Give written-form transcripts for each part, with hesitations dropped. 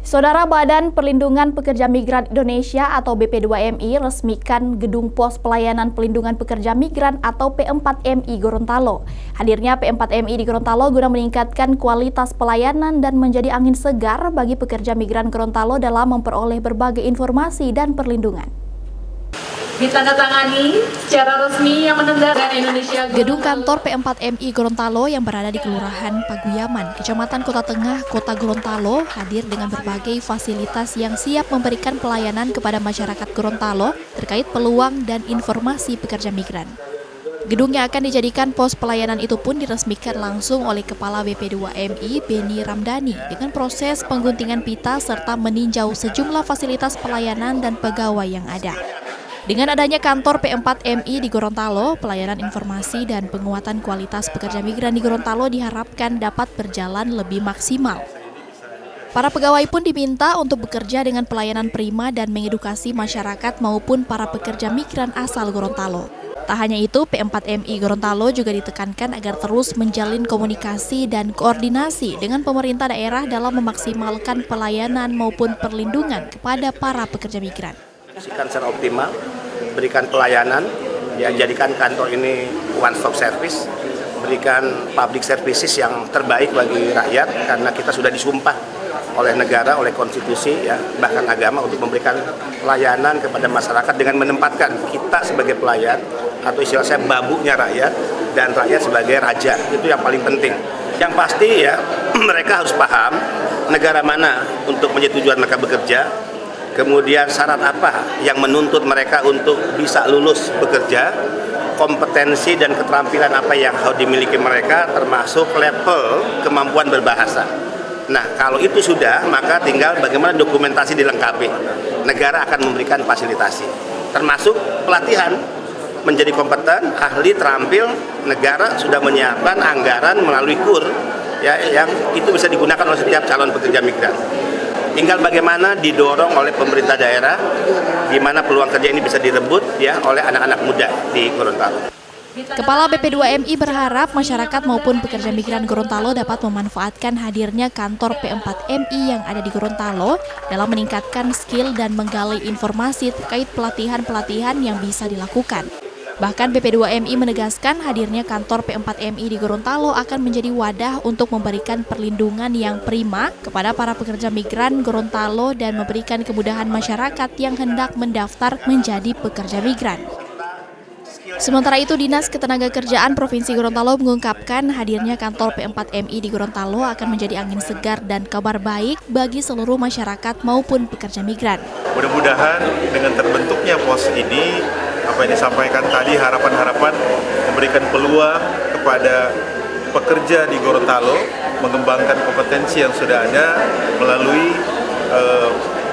Saudara Badan Perlindungan Pekerja Migran Indonesia atau BP2MI resmikan Gedung Pos Pelayanan Pelindungan Pekerja Migran atau P4MI Gorontalo. Hadirnya P4MI di Gorontalo guna meningkatkan kualitas pelayanan dan menjadi angin segar bagi pekerja migran Gorontalo dalam memperoleh berbagai informasi dan perlindungan. Ditandatangani secara resmi yang menandakan Indonesia. Gedung kantor P4MI Gorontalo yang berada di Kelurahan Paguyaman, Kecamatan Kota Tengah, Kota Gorontalo hadir dengan berbagai fasilitas yang siap memberikan pelayanan kepada masyarakat Gorontalo terkait peluang dan informasi pekerja migran. Gedung yang akan dijadikan pos pelayanan itu pun diresmikan langsung oleh Kepala BP2MI Beni Ramdhani dengan proses pengguntingan pita serta meninjau sejumlah fasilitas pelayanan dan pegawai yang ada. Dengan adanya kantor P4MI di Gorontalo, pelayanan informasi dan penguatan kualitas pekerja migran di Gorontalo diharapkan dapat berjalan lebih maksimal. Para pegawai pun diminta untuk bekerja dengan pelayanan prima dan mengedukasi masyarakat maupun para pekerja migran asal Gorontalo. Tak hanya itu, P4MI Gorontalo juga ditekankan agar terus menjalin komunikasi dan koordinasi dengan pemerintah daerah dalam memaksimalkan pelayanan maupun perlindungan kepada para pekerja migran. Secara optimal, berikan pelayanan, ya, jadikan kantor ini one stop service, berikan public services yang terbaik bagi rakyat karena kita sudah disumpah oleh negara, oleh konstitusi, ya, bahkan agama untuk memberikan pelayanan kepada masyarakat dengan menempatkan kita sebagai pelayan atau istilah saya babunya rakyat dan rakyat sebagai raja. Itu yang paling penting. Yang pasti ya mereka harus paham negara mana untuk menyetujui mereka bekerja. Kemudian syarat apa yang menuntut mereka untuk bisa lulus bekerja, kompetensi dan keterampilan apa yang harus dimiliki mereka, termasuk level kemampuan berbahasa. Nah, kalau itu sudah, maka tinggal bagaimana dokumentasi dilengkapi. Negara akan memberikan fasilitasi, termasuk pelatihan menjadi kompeten, ahli, terampil. Negara sudah menyiapkan anggaran melalui KUR, ya, yang itu bisa digunakan oleh setiap calon pekerja migran. Tinggal bagaimana didorong oleh pemerintah daerah, di mana peluang kerja ini bisa direbut ya oleh anak-anak muda di Gorontalo. Kepala BP2MI berharap masyarakat maupun pekerja migran Gorontalo dapat memanfaatkan hadirnya kantor P4MI yang ada di Gorontalo dalam meningkatkan skill dan menggali informasi terkait pelatihan-pelatihan yang bisa dilakukan. Bahkan BP2MI menegaskan hadirnya kantor P4MI di Gorontalo akan menjadi wadah untuk memberikan perlindungan yang prima kepada para pekerja migran Gorontalo dan memberikan kemudahan masyarakat yang hendak mendaftar menjadi pekerja migran. Sementara itu, Dinas Ketenagakerjaan Provinsi Gorontalo mengungkapkan hadirnya kantor P4MI di Gorontalo akan menjadi angin segar dan kabar baik bagi seluruh masyarakat maupun pekerja migran. Mudah-mudahan dengan terbentuknya pos ini, apa yang disampaikan tadi, harapan-harapan memberikan peluang kepada pekerja di Gorontalo mengembangkan kompetensi yang sudah ada melalui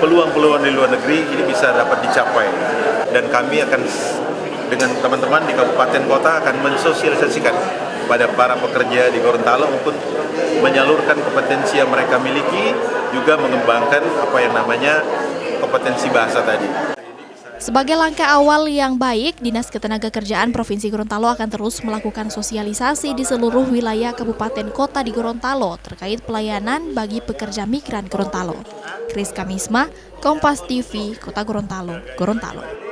peluang-peluang di luar negeri ini bisa dapat dicapai. Dan kami akan dengan teman-teman di kabupaten kota akan mensosialisasikan kepada para pekerja di Gorontalo untuk menyalurkan kompetensi yang mereka miliki, juga mengembangkan apa yang namanya kompetensi bahasa tadi. Sebagai langkah awal yang baik, Dinas Ketenagakerjaan Provinsi Gorontalo akan terus melakukan sosialisasi di seluruh wilayah kabupaten kota di Gorontalo terkait pelayanan bagi pekerja migran Gorontalo. Kris Kamisma, Kompas TV, Kota Gorontalo, Gorontalo.